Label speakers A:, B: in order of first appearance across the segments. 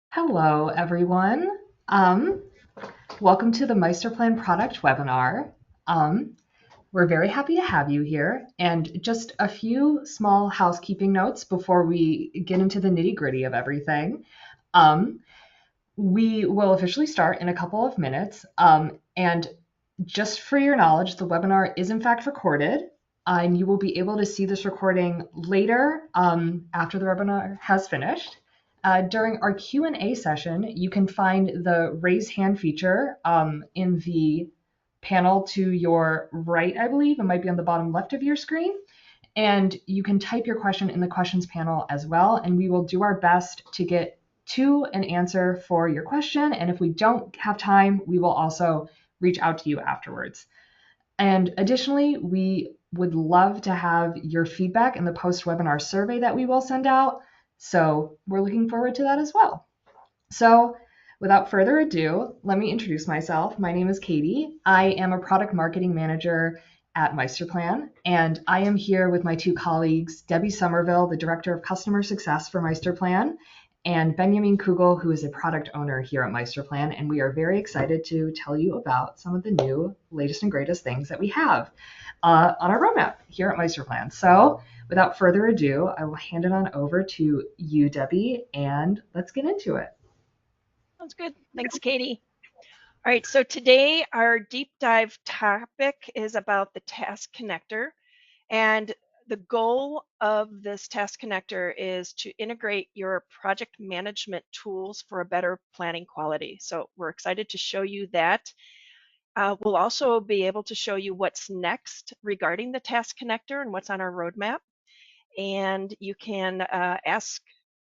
A: Hello, everyone. Um, Welcome to the Meisterplan product webinar. We're very happy to have you here. And just a few small housekeeping notes before we get into the nitty-gritty of everything. Um, we will officially start in a couple of minutes. And just for your knowledge, the webinar is in fact recorded, and you will be able to see this recording later after the webinar has finished. During our Q&A session, you can find the raise hand feature in the panel to your right, I believe. It might be on the bottom left of your screen. And you can type your question in the questions panel as well, and we will do our best to get to an answer for your question. And if we don't have time, we will also reach out to you afterwards. And additionally, we would love to have your feedback in the post-webinar survey that we will send out. So we're looking forward to that as well. So without further ado, let me introduce myself. My name is Katie. I am a product marketing manager at Meisterplan, and I am here with my two colleagues, Debbie Somerville, the Director of Customer Success for Meisterplan, and Benjamin Kugel, who is a product owner here at Meisterplan. And we are very excited to tell you about some of the new, latest, and greatest things that we have on our roadmap here at Meisterplan. So without further ado, I will hand it on over to you, Debbie, and let's get into it.
B: Sounds good. Thanks, Katie. All right, so today our deep dive topic is about the task connector. And the goal of this task connector is to integrate your project management tools for a better planning quality. So we're excited to show you that. We'll also be able to show you what's next regarding the task connector and what's on our roadmap. And you can ask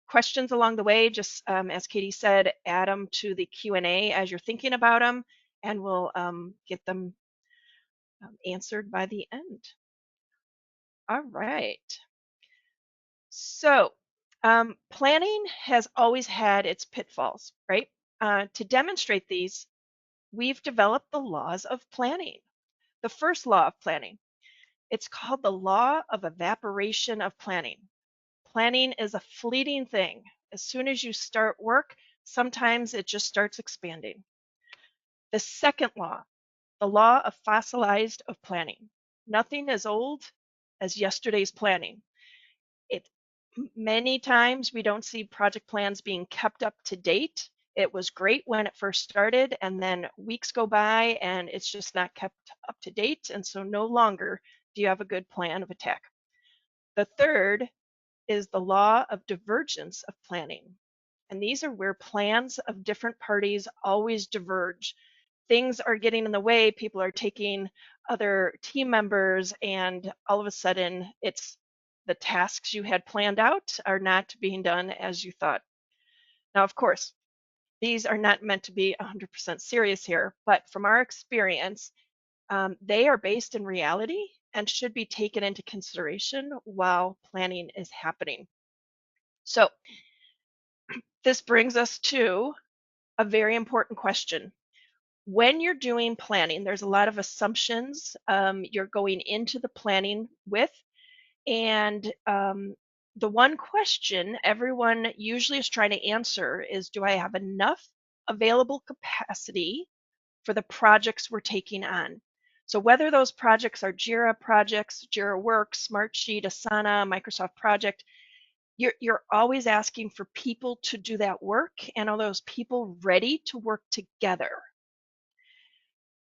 B: questions along the way. Just as Katie said, add them to the Q&A as you're thinking about them, and we'll get them answered by the end. All right. So planning has always had its pitfalls, right? To demonstrate these, we've developed the laws of planning. The first law of planning, it's called the law of evaporation of planning. Planning is a fleeting thing. As soon as you start work, sometimes it just starts expanding. The second law, the law of fossilized of planning. Nothing as old as yesterday's planning. It many times we don't see project plans being kept up to date. It was great when it first started, and then weeks go by and it's just not kept up to date, and so no longer do you have a good plan of attack. The third is the law of divergence of planning. And these are where plans of different parties always diverge. Things are getting in the way, people are taking other team members, and all of a sudden it's the tasks you had planned out are not being done as you thought. Now, of course, these are not meant to be 100% serious here, but from our experience, they are based in reality and should be taken into consideration while planning is happening. So this brings us to a very important question. When you're doing planning, there's a lot of assumptions you're going into the planning with. And the one question everyone usually is trying to answer is, do I have enough available capacity for the projects we're taking on? So whether those projects are Jira projects, Jira Works, Smartsheet, Asana, Microsoft Project, you're always asking for people to do that work, and are those people ready to work together?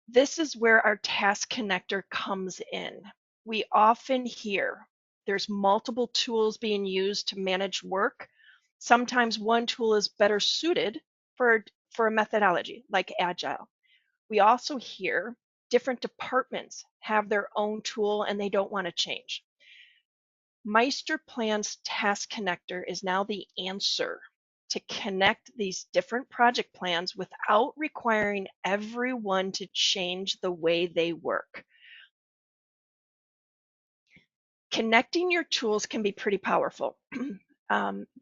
B: This is where our task connector comes in. We often hear there's multiple tools being used to manage work. Sometimes one tool is better suited for a methodology like Agile. We also hear different departments have their own tool and they don't want to change. Meisterplan's task connector is now the answer to connect these different project plans without requiring everyone to change the way they work. Connecting your tools can be pretty powerful.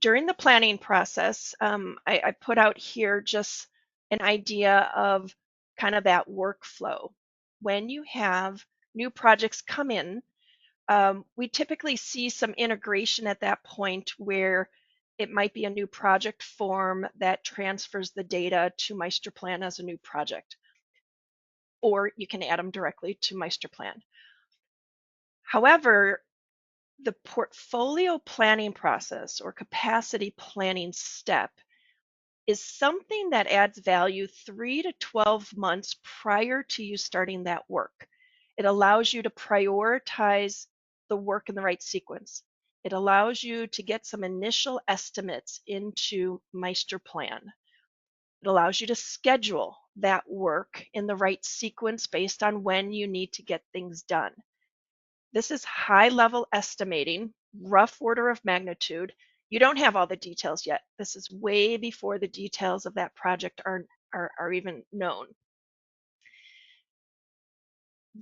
B: During the planning process, I put out here just an idea of kind of that workflow. When you have new projects come in, we typically see some integration at that point where it might be a new project form that transfers the data to Meisterplan as a new project, or you can add them directly to Meisterplan. However, the portfolio planning process or capacity planning step is something that adds value 3 to 12 months prior to you starting that work. It allows you to prioritize the work in the right sequence. It allows you to get some initial estimates into Meisterplan. It allows you to schedule that work in the right sequence based on when you need to get things done. This is high level estimating, rough order of magnitude. You don't have all the details yet. This is way before the details of that project are even known.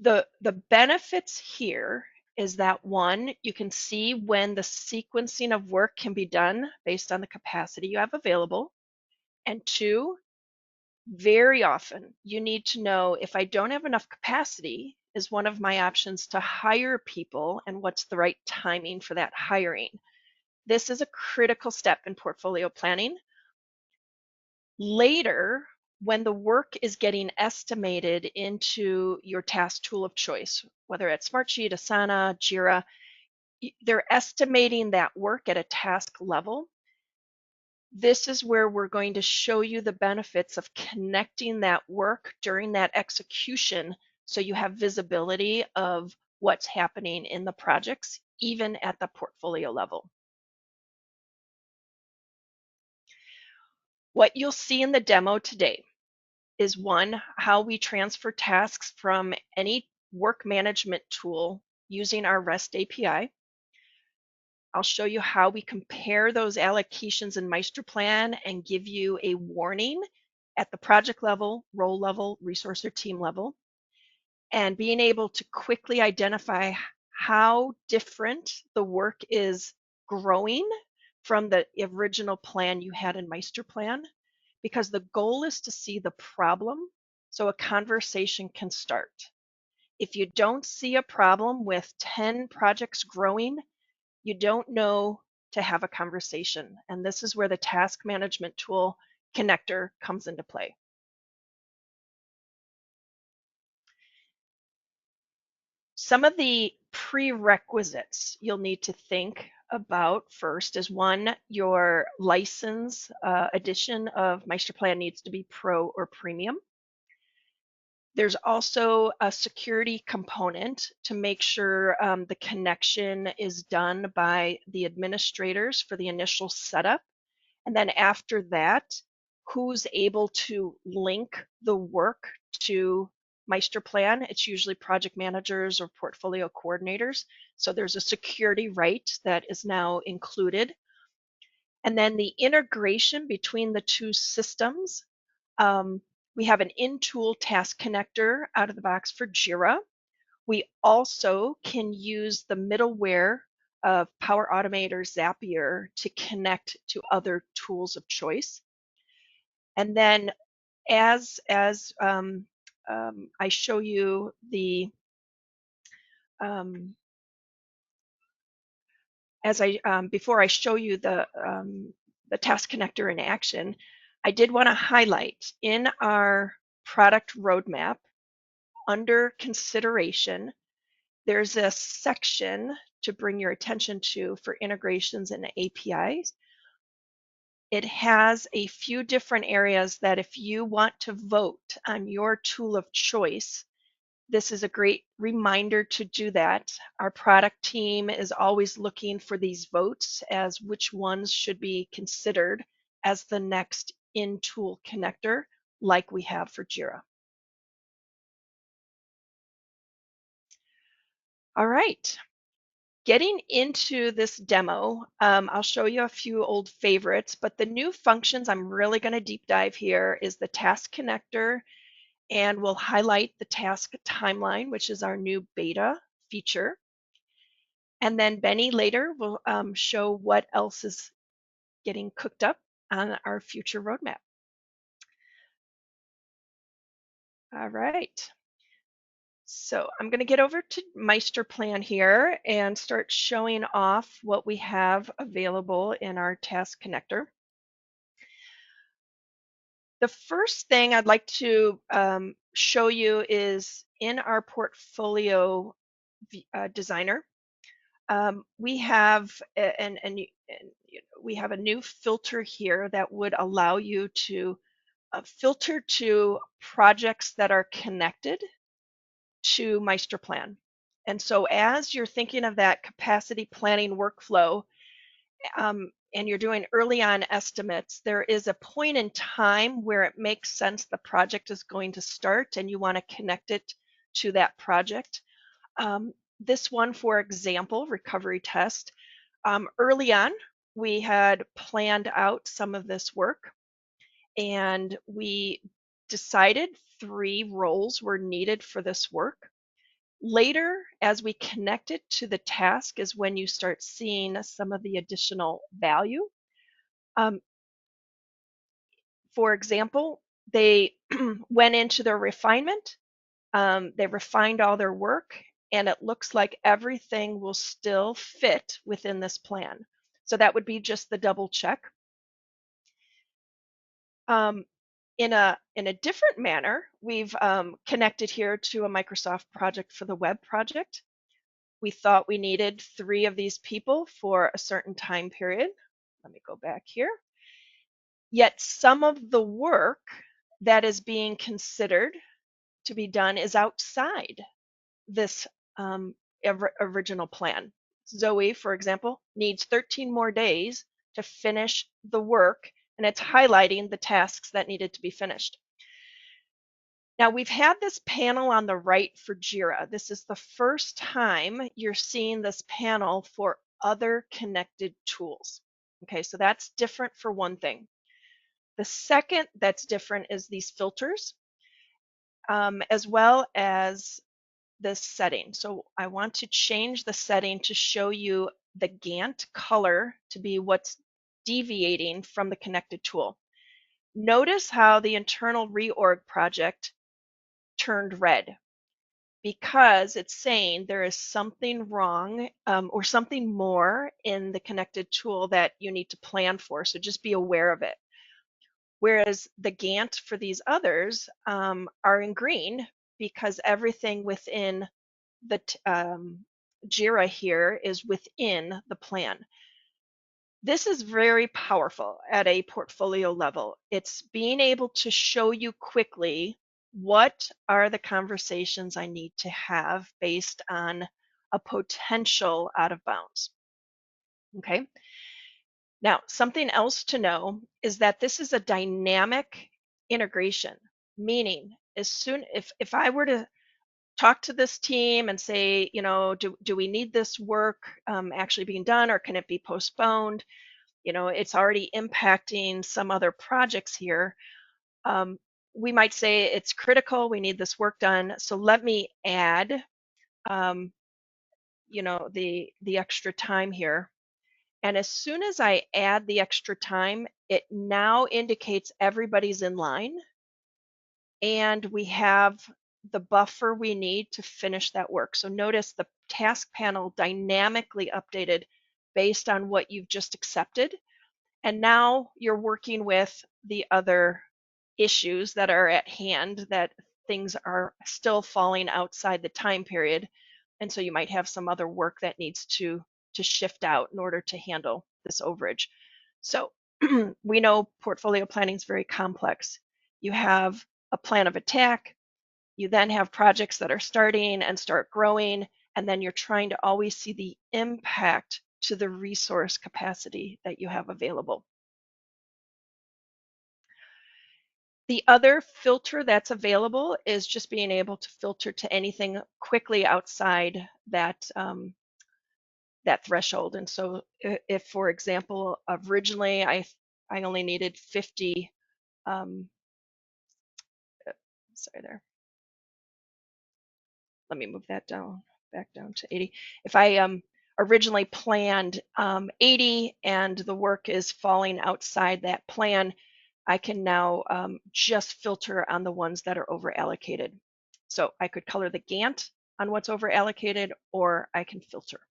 B: The benefits here is that one, you can see when the sequencing of work can be done based on the capacity you have available. And two, very often you need to know if I don't have enough capacity, is one of my options to hire people and what's the right timing for that hiring. This is a critical step in portfolio planning. Later, when the work is getting estimated into your task tool of choice, whether it's Smartsheet, Asana, Jira, they're estimating that work at a task level. This is where we're going to show you the benefits of connecting that work during that execution so you have visibility of what's happening in the projects, even at the portfolio level. What you'll see in the demo today is one, how we transfer tasks from any work management tool using our REST API. I'll show you how we compare those allocations in Meisterplan and give you a warning at the project level, role level, resource or team level, and being able to quickly identify how different the work is growing from the original plan you had in Meisterplan, because the goal is to see the problem so a conversation can start. If you don't see a problem with 10 projects growing, you don't know to have a conversation. And this is where the task management tool connector comes into play. Some of the prerequisites you'll need to think about first is one, your license edition of Meisterplan needs to be Pro or Premium. There's also a security component to make sure the connection is done by the administrators for the initial setup. And then after that, who's able to link the work to Meisterplan? It's usually project managers or portfolio coordinators. So there's a security right that is now included. And then the integration between the two systems. We have an in-tool task connector out of the box for Jira. We also can use the middleware of Power Automate or Zapier to connect to other tools of choice. And then as I show you the before I show you the task connector in action, I did want to highlight in our product roadmap under consideration, there's a section to bring your attention to for integrations and APIs. It has a few different areas that if you want to vote on your tool of choice, this is a great reminder to do that. Our product team is always looking for these votes as which ones should be considered as the next in-tool connector like we have for Jira. All right. Getting into this demo, I'll show you a few old favorites, but the new functions I'm really going to deep dive here is the task connector, and we'll highlight the task timeline, which is our new beta feature. And then Benny later will show what else is getting cooked up on our future roadmap. All right. So I'm going to get over to Meisterplan here and start showing off what we have available in our task connector. The first thing I'd like to show you is in our portfolio designer. We have we have a new filter here that would allow you to filter to projects that are connected to Meisterplan. And so as you're thinking of that capacity planning workflow, and you're doing early on estimates, there is a point in time where it makes sense the project is going to start and you want to connect it to that project. This one, for example, recovery test, early on, we had planned out some of this work and we decided 3 roles were needed for this work. Later, as we connect it to the task, is when you start seeing some of the additional value. Um, for example, they went into their refinement, they refined all their work, and it looks like everything will still fit within this plan. So that would be just the double check. In a different manner, we've connected here to a Microsoft project for the web project. We thought we needed 3 of these people for a certain time period. Let me go back here. Yet some of the work that is being considered to be done is outside this original plan. Zoe, for example, needs 13 more days to finish the work, and it's highlighting the tasks that needed to be finished. Now, we've had this panel on the right for JIRA. This is the first time you're seeing this panel for other connected tools. Okay, so that's different for one thing. The second that's different is these filters, as well as this setting. So I want to change the setting to show you the Gantt color to be what's deviating from the connected tool. Notice how the internal reorg project turned red because it's saying there is something wrong or something more in the connected tool that you need to plan for. So just be aware of it. Whereas the Gantt for these others are in green because everything within the JIRA here is within the plan. This is very powerful at a portfolio level. It's being able to show you quickly what are the conversations I need to have based on a potential out of bounds. Okay. Now, something else to know is that this is a dynamic integration, meaning as soon if I were to talk to this team and say, you know, do we need this work actually being done or can it be postponed? You know, it's already impacting some other projects here. We might say it's critical, we need this work done. So let me add, you know, the extra time here. And as soon as I add the extra time, it now indicates everybody's in line and we have the buffer we need to finish that work. So notice the task panel dynamically updated based on what you've just accepted. And now you're working with the other issues that are at hand, that things are still falling outside the time period. And so you might have some other work that needs to shift out in order to handle this overage. So we know portfolio planning is very complex. You have a plan of attack, you then have projects that are starting and start growing, and then you're trying to always see the impact to the resource capacity that you have available. The other filter that's available is just being able to filter to anything quickly outside that that threshold. And so if, for example, originally I only needed 50, sorry there, let me move that down, back down to 80. If I originally planned 80 and the work is falling outside that plan, I can now just filter on the ones that are over allocated. So I could color the Gantt on what's over allocated, or I can filter.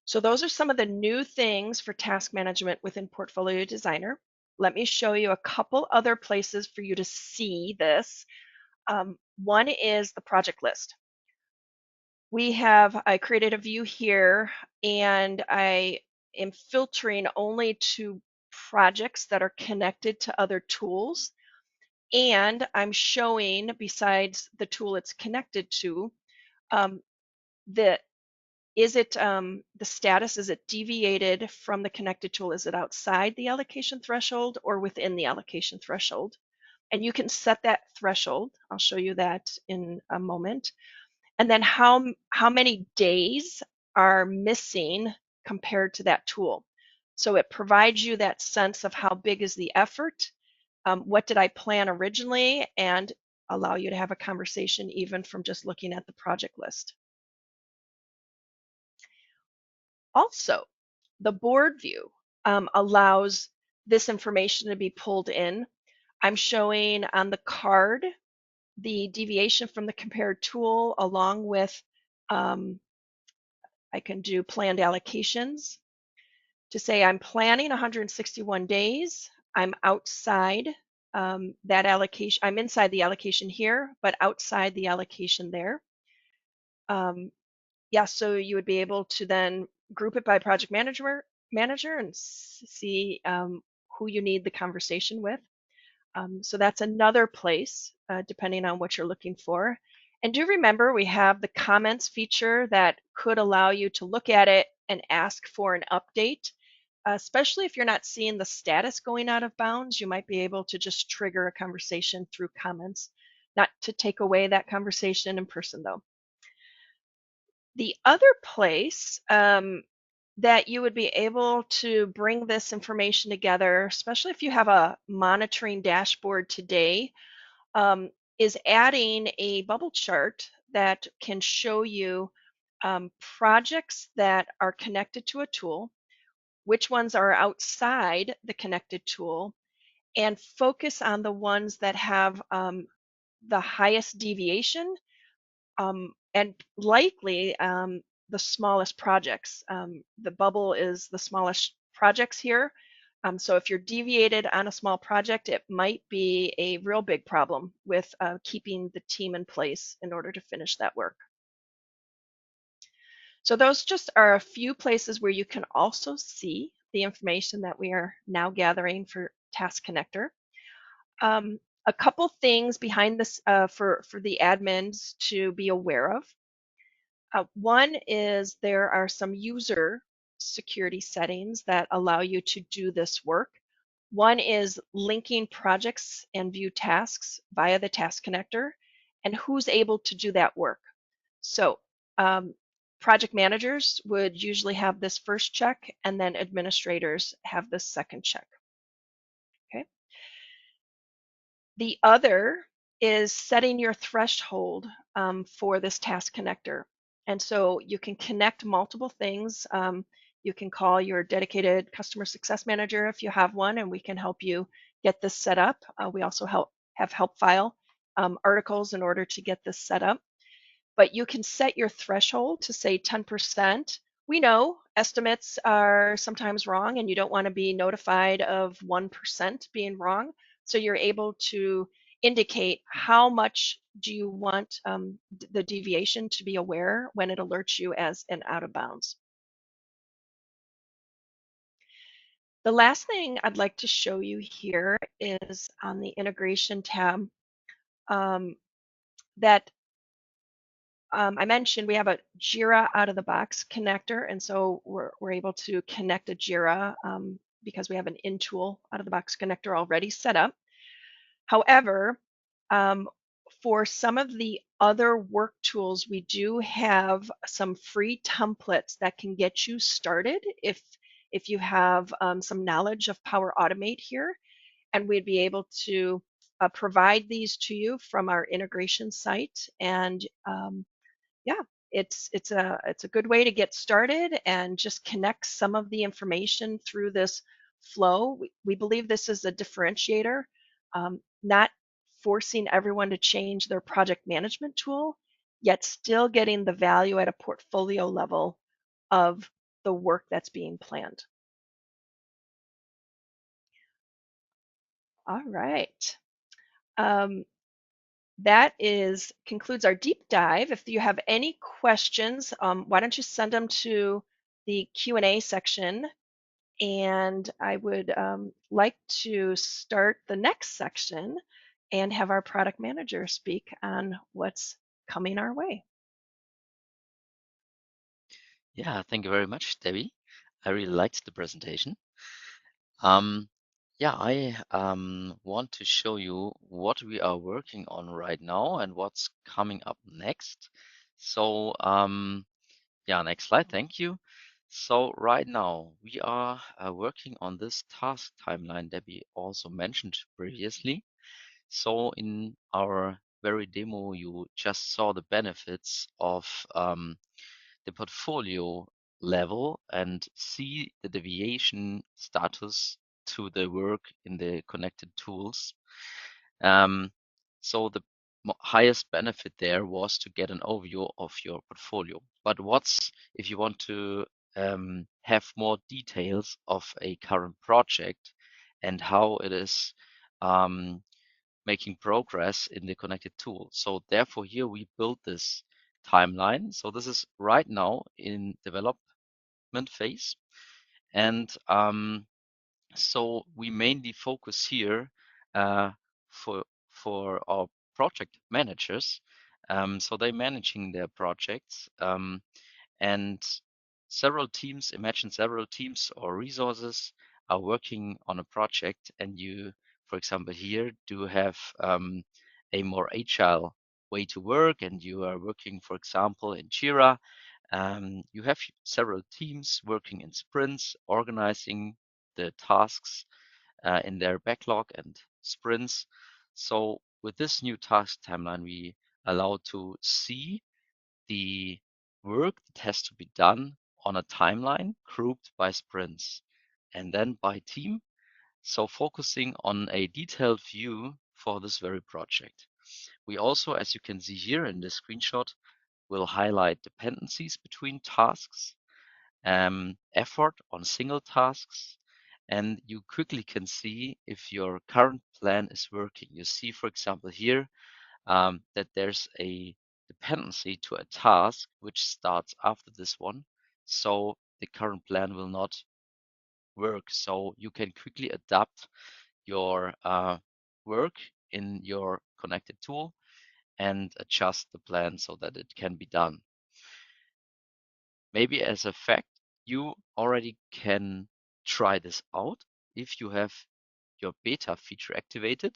B: So those are some of the new things for task management within Portfolio Designer. Let me show you a couple other places for you to see this. One is the project list. I created a view here, and I am filtering only to projects that are connected to other tools. And I'm showing, besides the tool it's connected to, um, the the status, is it deviated from the connected tool? Is it outside the allocation threshold or within the allocation threshold? And you can set that threshold. I'll show you that in a moment. And then how many days are missing compared to that tool. So it provides you that sense of how big is the effort, what did I plan originally, and allow you to have a conversation even from just looking at the project list. Also, the board view allows this information to be pulled in. I'm showing on the card the deviation from the compared tool along with I can do planned allocations to say I'm planning 161 days. I'm outside that allocation. I'm inside the allocation here, but outside the allocation there. Yeah, so you would be able to then group it by project manager and see who you need the conversation with. So that's another place, depending on what you're looking for. And do remember, we have the comments feature that could allow you to look at it and ask for an update. Especially if you're not seeing the status going out of bounds, you might be able to just trigger a conversation through comments, not to take away that conversation in person though. The other place that you would be able to bring this information together, especially if you have a monitoring dashboard today, is adding a bubble chart that can show you projects that are connected to a tool, which ones are outside the connected tool, and focus on the ones that have the highest deviation and likely the smallest projects. The bubble is the smallest projects here. So if you're deviated on a small project, it might be a real big problem with keeping the team in place in order to finish that work. So those just are a few places where you can also see the information that we are now gathering for Task Connector. A couple things behind this for the admins to be aware of. One is there are some user security settings that allow you to do this work. One is linking projects and view tasks via the Task Connector and who's able to do that work. So project managers would usually have this first check, and then administrators have this second check. Okay. The other is setting your threshold for this Task Connector. And so you can connect multiple things. You can call your dedicated customer success manager if you have one, and we can help you get this set up. We also have help file articles in order to get this set up. But you can set your threshold to say 10%. We know estimates are sometimes wrong, and you don't want to be notified of 1% being wrong. So you're able to indicate how much do you want the deviation to be aware when it alerts you as an out of bounds. The last thing I'd like to show you here is on the integration tab that I mentioned we have a Jira out of the box connector, and so we're able to connect a Jira because we have an in-tool out of the box connector already set up. However, for some of the other work tools, we do have some free templates that can get you started if you have some knowledge of Power Automate here, and we'd be able to provide these to you from our integration site. And yeah, it's a good way to get started and just connect some of the information through this flow. We believe this is a differentiator, not forcing everyone to change their project management tool, yet still getting the value at a portfolio level of the work that's being planned. All right. Um, that concludes our deep dive. If you have any questions, why don't you send them to the Q&A section, and I would like to start the next section and have our product manager speak on what's coming our way.
C: Yeah, thank you very much, Debbie. I really liked the presentation. Um, yeah, I want to show you what we are working on right now and what's coming up next. So, yeah, next slide, thank you. So right now we are working on this task timeline that we also mentioned previously. So in our very demo, you just saw the benefits of the portfolio level and see the deviation status to the work in the connected tools. Um, so the highest benefit there was to get an overview of your portfolio. But what's if you want to have more details of a current project and how it is making progress in the connected tool. So therefore here we built this timeline. So this is right now in development phase. And so we mainly focus here uh, for our project managers. So they're managing their projects and imagine several teams or resources are working on a project, and you, for example, here do have a more agile way to work, and you are working, for example, in Jira. You have several teams working in sprints, organizing the tasks in their backlog and sprints. So with this new task timeline, we allow to see the work that has to be done on a timeline grouped by sprints and then by team. So focusing on a detailed view for this very project. We also, as you can see here in this screenshot, will highlight dependencies between tasks, effort on single tasks, and you quickly can see if your current plan is working. You see, for example, here that there's a dependency to a task which starts after this one. So the current plan will not work. So you can quickly adapt your work in your connected tool and adjust the plan so that it can be done. Maybe as a fact, you already can try this out if you have your beta feature activated.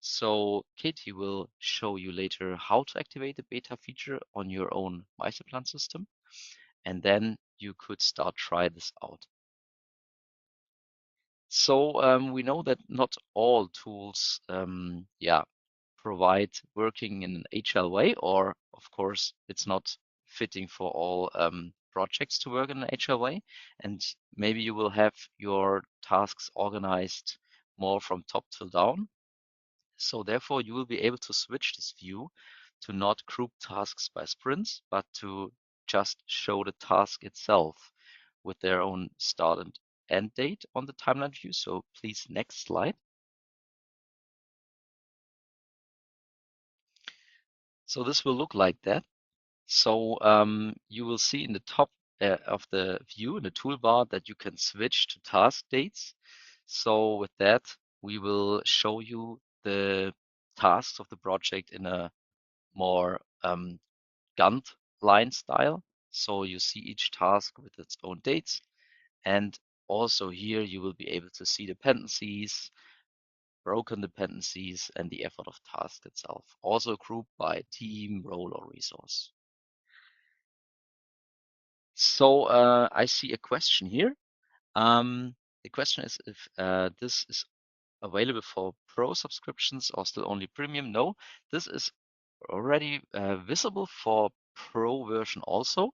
C: So Katie will show you later how to activate the beta feature on your own Meisterplan system, and then you could start try this out. So we know that not all tools, provide working in an agile way, or of course, it's not fitting for all projects to work in an agile way. And maybe you will have your tasks organized more from top to down. So therefore, you will be able to switch this view to not group tasks by sprints, but to just show the task itself with their own start and end date on the timeline view. So please, next slide. So this will look like that. So you will see in the top of the view in the toolbar that you can switch to task dates. So with that, we will show you the tasks of the project in a more Gantt line style. So you see each task with its own dates. And also here you will be able to see dependencies, broken dependencies, and the effort of task itself. Also grouped by team, role, or resource. So I see a question here. The question is if this is available for pro subscriptions or still only premium. No, this is already visible for pro version also.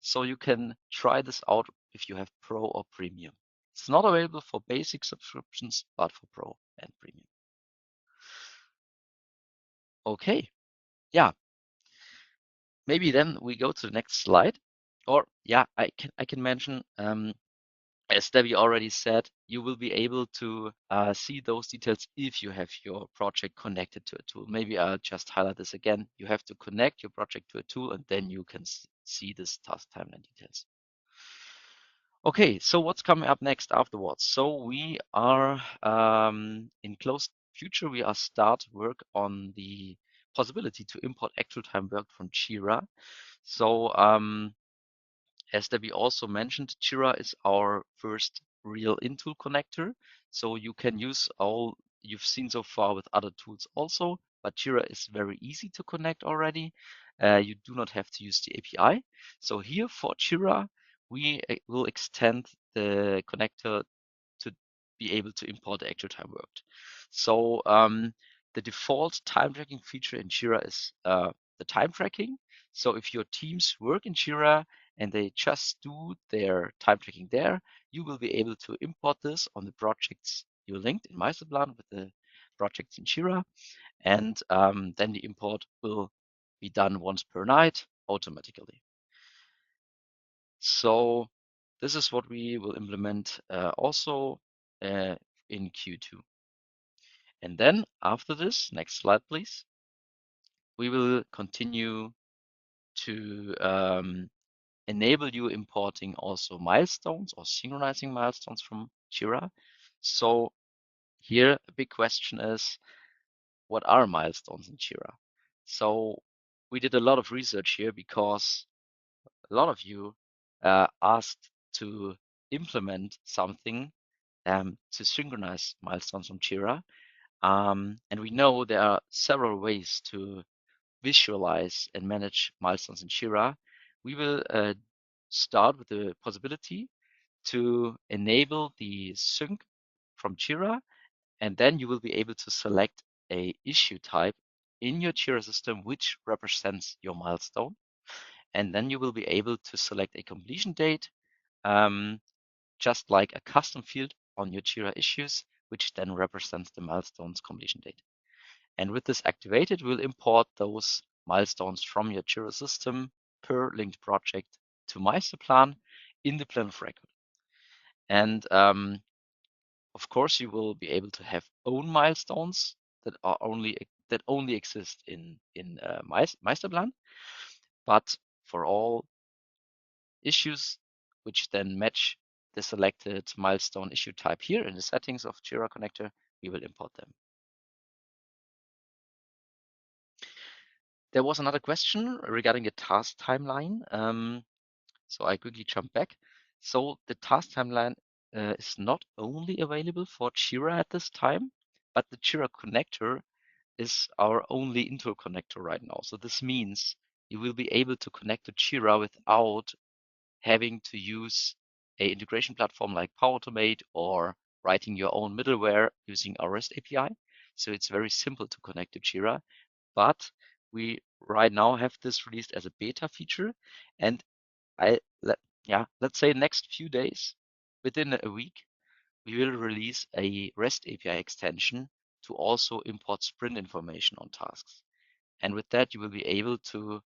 C: So you can try this out if you have pro or premium. It's not available for basic subscriptions, but for pro and premium. Okay, yeah, maybe then we go to the next slide. Or yeah, I can mention, as Debbie already said, you will be able to see those details if you have your project connected to a tool. Maybe I'll just highlight this again. You have to connect your project to a tool, and then you can see this task timeline details. Okay, so what's coming up next afterwards? So we are in close future, we are start work on the possibility to import actual time work from Jira. So as Debbie also mentioned, Jira is our first real in-tool connector. So you can use all you've seen so far with other tools also, but Jira is very easy to connect already. You do not have to use the API. So here for Jira, we will extend the connector to be able to import the actual time worked. So the default time tracking feature in Jira is the time tracking. So if your teams work in Jira and they just do their time tracking there, you will be able to import this on the projects you linked in Meisterplan with the projects in Jira. And then the import will be done once per night automatically. So this is what we will implement also in Q2. And then after this, next slide, please, we will continue to enable you importing also milestones or synchronizing milestones from Jira. So here a big question is, what are milestones in Jira? So we did a lot of research here because a lot of you asked to implement something to synchronize milestones from Jira. And we know there are several ways to visualize and manage milestones in Jira. We will start with the possibility to enable the sync from Jira, and then you will be able to select a issue type in your Jira system which represents your milestone. And then you will be able to select a completion date, just like a custom field on your Jira issues, which then represents the milestone's completion date. And with this activated, we'll import those milestones from your Jira system per linked project to Meisterplan in the plan of record. And of course, you will be able to have own milestones that only exist in Meisterplan. But for all issues which then match the selected milestone issue type here in the settings of Jira connector, we will import them. There was another question regarding the task timeline. So I quickly jump back. So the task timeline is not only available for Jira at this time, but the Jira connector is our only into connector right now. So this means you will be able to connect to Jira without having to use a integration platform like Power Automate or writing your own middleware using our REST API. So it's very simple to connect to Jira, but we right now have this released as a beta feature. And let's say next few days, within a week, we will release a REST API extension to also import sprint information on tasks. And with that, you will be able to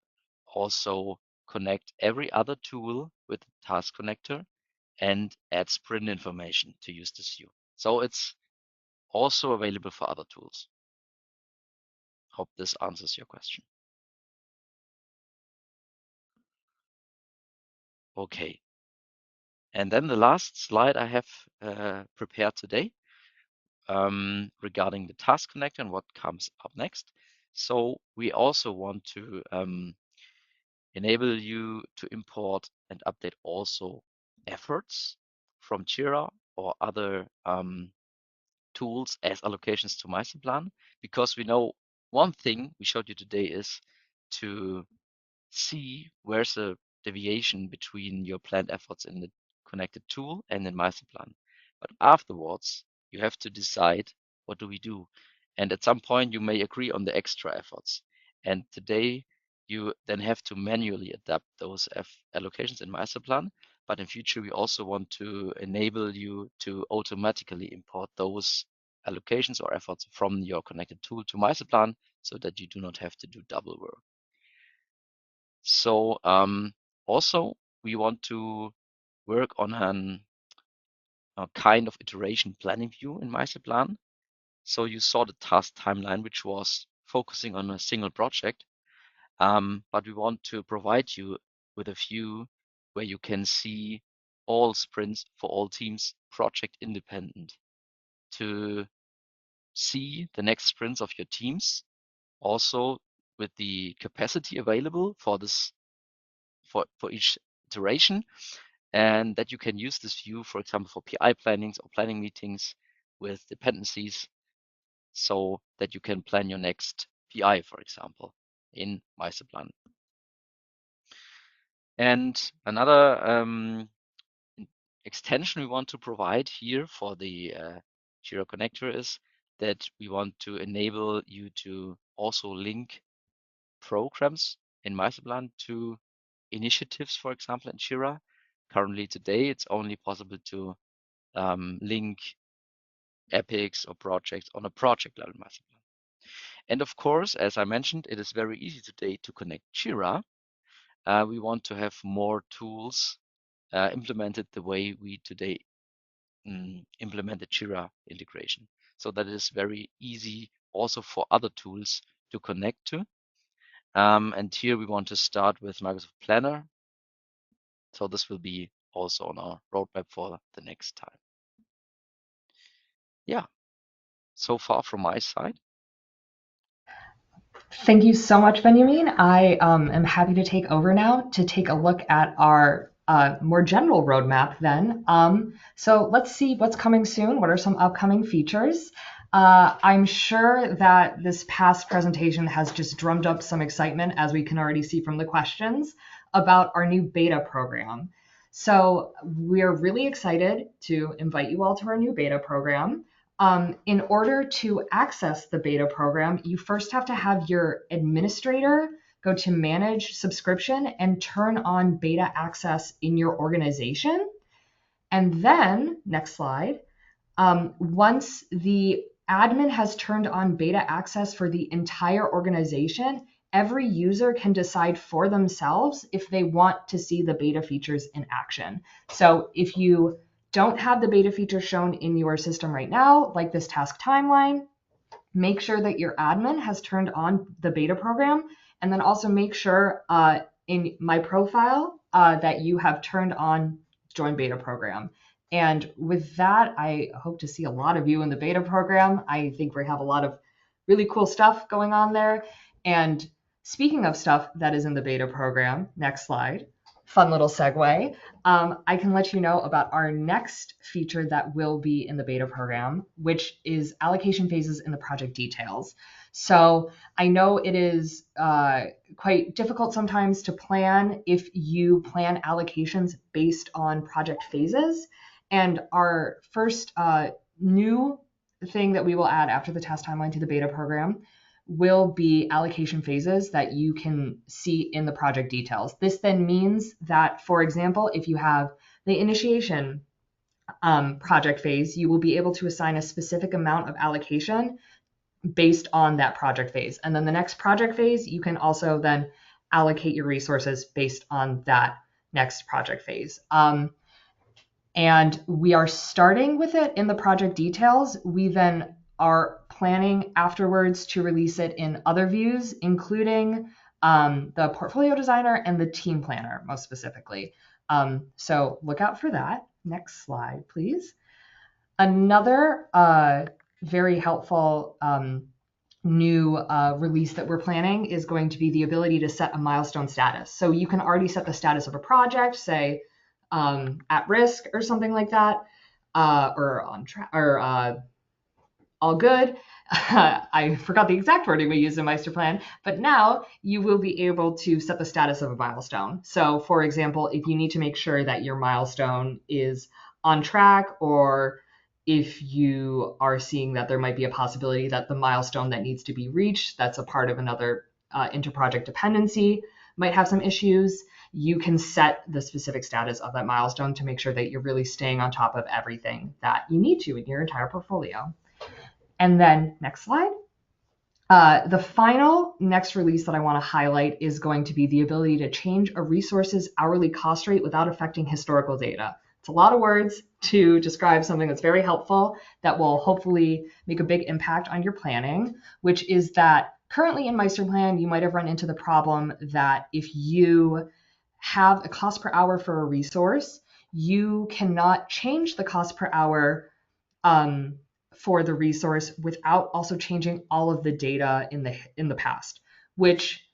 C: also connect every other tool with the task connector and add sprint information to use this view. So it's also available for other tools. Hope this answers your question. Okay. And then the last slide I have prepared today regarding the task connector and what comes up next. So we also want to enable you to import and update also efforts from Jira or other tools as allocations to Meisterplan, because we know one thing we showed you today is to see where's a deviation between your planned efforts in the connected tool and in Meisterplan. But afterwards, you have to decide what do we do. And at some point, you may agree on the extra efforts. And today, you then have to manually adapt those allocations in Meisterplan. But in future, we also want to enable you to automatically import those allocations or efforts from your connected tool to Meisterplan so that you do not have to do double work. So also we want to work on a kind of iteration planning view in Meisterplan. So you saw the task timeline, which was focusing on a single project. But we want to provide you with a view where you can see all sprints for all teams project independent to see the next sprints of your teams, also with the capacity available for this for each iteration, and that you can use this view, for example, for PI plannings or planning meetings with dependencies, so that you can plan your next PI, for example, in Meisterplan. And another extension we want to provide here for the Jira connector is that we want to enable you to also link programs in Meisterplan to initiatives, for example, in Jira. Currently today, it's only possible to link epics or projects on a project level in Meisterplan. And of course, as I mentioned, it is very easy today to connect Jira. We want to have more tools implemented the way we today implement the Jira integration. So that it is very easy also for other tools to connect to. And here we want to start with Microsoft Planner. So this will be also on our roadmap for the next time. Yeah, so far from my side.
A: Thank you so much, Benjamin. I am happy to take over now to take a look at our more general roadmap then. So let's see what's coming soon. What are some upcoming features? I'm sure that this past presentation has just drummed up some excitement, as we can already see from the questions, about our new beta program. So we're really excited to invite you all to our new beta program. In order to access the beta program, you first have to have your administrator go to Manage Subscription and turn on beta access in your organization. And then, next slide, once the admin has turned on beta access for the entire organization, every user can decide for themselves if they want to see the beta features in action. So if you don't have the beta feature shown in your system right now, like this task timeline, make sure that your admin has turned on the beta program, and then also make sure in my profile that you have turned on join beta program. And with that, I hope to see a lot of you in the beta program. I think we have a lot of really cool stuff going on there. And speaking of stuff that is in the beta program, next slide, fun little segue. I can let you know about our next feature that will be in the beta program, which is allocation phases in the project details. So I know it is quite difficult sometimes to plan if you plan allocations based on project phases. And our first new thing that we will add after the task timeline to the beta program will be allocation phases that you can see in the project details. This then means that, for example, if you have the initiation project phase, you will be able to assign a specific amount of allocation based on that project phase. And then the next project phase, you can also then allocate your resources based on that next project phase. And we are starting with it in the project details. We then are planning afterwards to release it in other views, including the portfolio designer and the team planner, most specifically. So look out for that. Next slide, please. Another very helpful new release that we're planning is going to be the ability to set a milestone status. So you can already set the status of a project, say at risk or something like that, or on track, or all good. I forgot the exact wording we used in Meisterplan, but now you will be able to set the status of a milestone. So for example, if you need to make sure that your milestone is on track, or if you are seeing that there might be a possibility that the milestone that needs to be reached, that's a part of another inter-project dependency, might have some issues, you can set the specific status of that milestone to make sure that you're really staying on top of everything that you need to in your entire portfolio. And then next slide. The final next release that I want to highlight is going to be the ability to change a resource's hourly cost rate without affecting historical data. It's a lot of words to describe something that's very helpful that will hopefully make a big impact on your planning, which is that currently in Meisterplan, you might have run into the problem that if you have a cost per hour for a resource, you cannot change the cost per hour for the resource without also changing all of the data in the past, which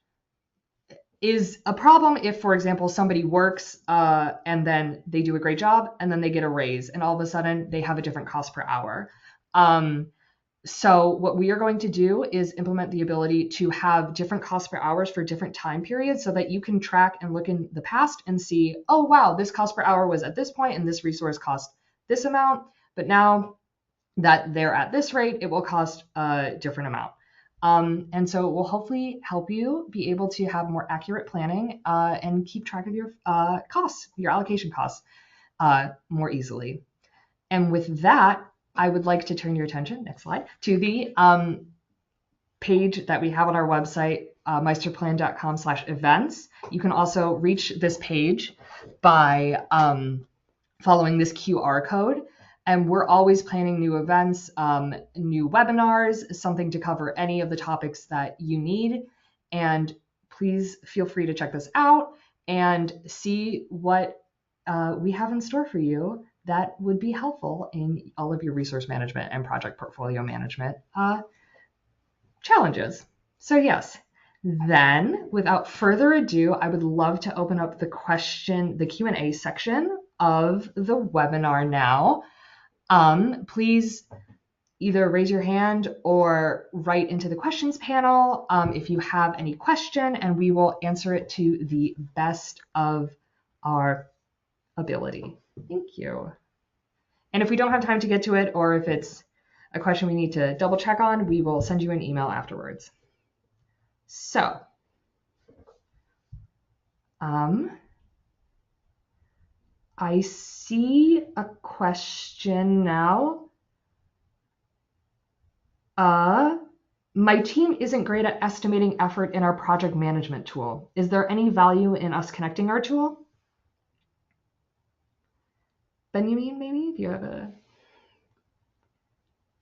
A: is a problem if, for example, somebody works and then they do a great job and then they get a raise and all of a sudden they have a different cost per hour. So what we are going to do is implement the ability to have different cost per hours for different time periods so that you can track and look in the past and see, oh, wow, this cost per hour was at this point and this resource cost this amount, but now that they're at this rate, it will cost a different amount. And so it will hopefully help you be able to have more accurate planning and keep track of your costs, your allocation costs more easily. And with that, I would like to turn your attention, next slide, to the page that we have on our website, meisterplan.com/events. You can also reach this page by following this QR code. And we're always planning new events, new webinars, something to cover any of the topics that you need. And please feel free to check this out and see what we have in store for you that would be helpful in all of your resource management and project portfolio management challenges. So yes, then without further ado, I would love to open up the Q&A section of the webinar now. Please either raise your hand or write into the questions panel if you have any question, and we will answer it to the best of our ability. Thank you. And if we don't have time to get to it, or if it's a question we need to double check on, we will send you an email afterwards. So, I see a question now. My team isn't great at estimating effort in our project management tool. Is there any value in us connecting our tool? Benjamin, maybe? Do you have a...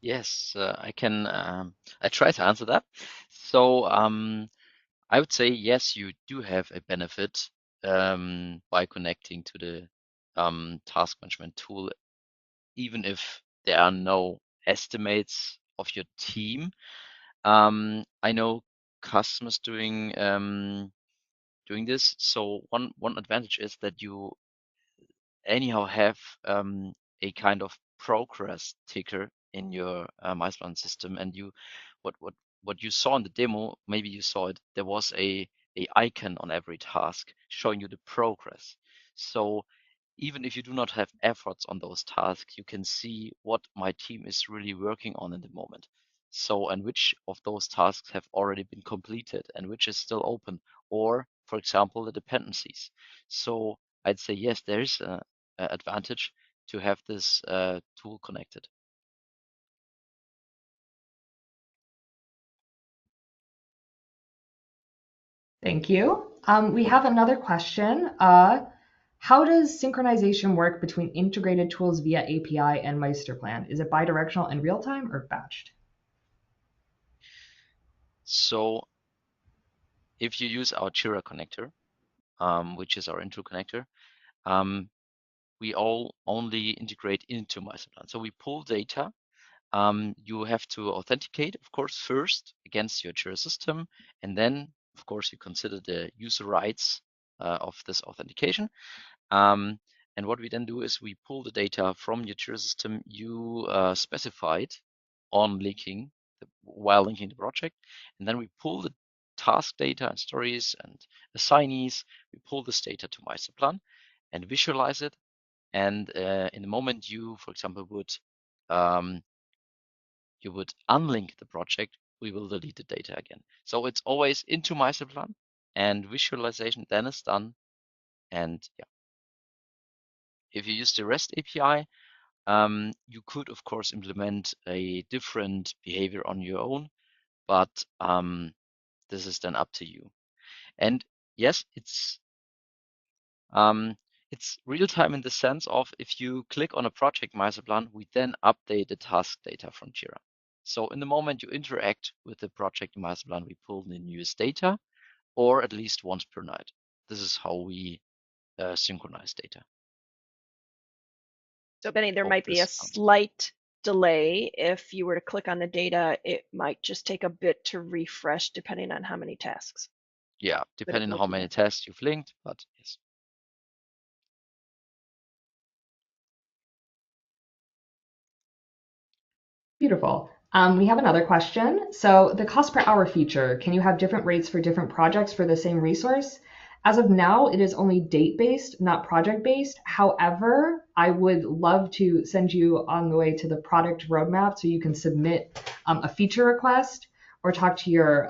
C: Yes, I can. I try to answer that. So I would say yes, you do have a benefit by connecting to the task management tool, even if there are no estimates of your team. I know customers doing this. So one advantage is that you anyhow have a kind of progress ticker in your Meisterplan system, and what you saw in the demo, maybe you saw it. There was a icon on every task showing you the progress. So even if you do not have efforts on those tasks, you can see what my team is really working on in the moment. So, and which of those tasks have already been completed and which is still open, or for example, the dependencies. So I'd say yes, there is an advantage to have this tool connected.
A: Thank you. We have another question. How does synchronization work between integrated tools via API and Meisterplan? Is it bidirectional and real-time or batched?
C: So if you use our Jira connector, which is our intro connector, we all only integrate into Meisterplan. So we pull data. You have to authenticate, of course, first against your Jira system, and then, of course, you consider the user rights of this authentication. And what we then do is we pull the data from your Jira system you specified on linking while linking the project, and then we pull the task data and stories and assignees. We pull this data to Meisterplan and visualize it. And in the moment you, for example, would unlink the project, we will delete the data again. So it's always into Meisterplan, and visualization then is done. And yeah, if you use the REST API, You could, of course, implement a different behavior on your own, but this is then up to you. And yes, it's real time in the sense of if you click on a project Meisterplan, we then update the task data from Jira. So in the moment you interact with the project Meisterplan, we pull the newest data, or at least once per night. This is how we synchronize data.
B: So Benny, there
C: Hope
B: might be a
C: this
B: slight delay. If you were to click on the data, it might just take a bit to refresh depending on how many tasks.
C: yeah, depending on how many tests you've linked, but yes.
A: Beautiful. We have another question. So the cost per hour feature, can you have different rates for different projects for the same resource? As of now, it is only date-based, not project-based. However, I would love to send you on the way to the product roadmap so you can submit a feature request or talk to your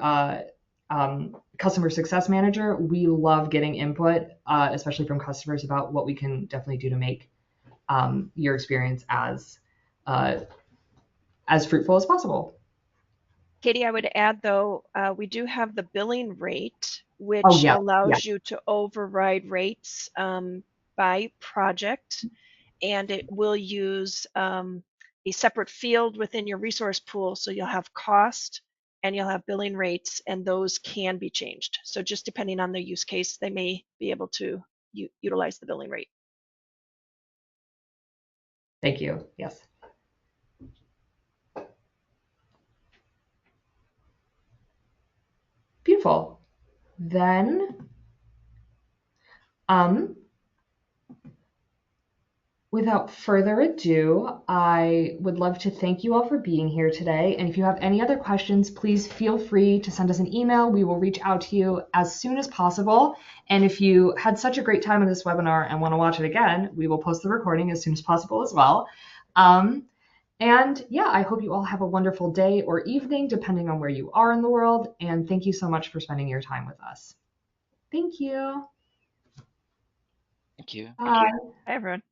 A: customer success manager. We love getting input, especially from customers, about what we can definitely do to make your experience as fruitful as possible.
B: Katie, I would add though, we do have the billing rate, which allows you to override rates by project, and it will use a separate field within your resource pool. So you'll have cost and you'll have billing rates, and those can be changed. So just depending on the use case, they may be able to utilize the billing rate.
A: Thank you. Yes. Beautiful. Then, without further ado, I would love to thank you all for being here today. And if you have any other questions, please feel free to send us an email. We will reach out to you as soon as possible. And if you had such a great time in this webinar and want to watch it again, we will post the recording as soon as possible as well. And yeah, I hope you all have a wonderful day or evening, depending on where you are in the world. And thank you so much for spending your time with us. Thank you.
C: Thank you.
A: Bye.
B: Bye, everyone.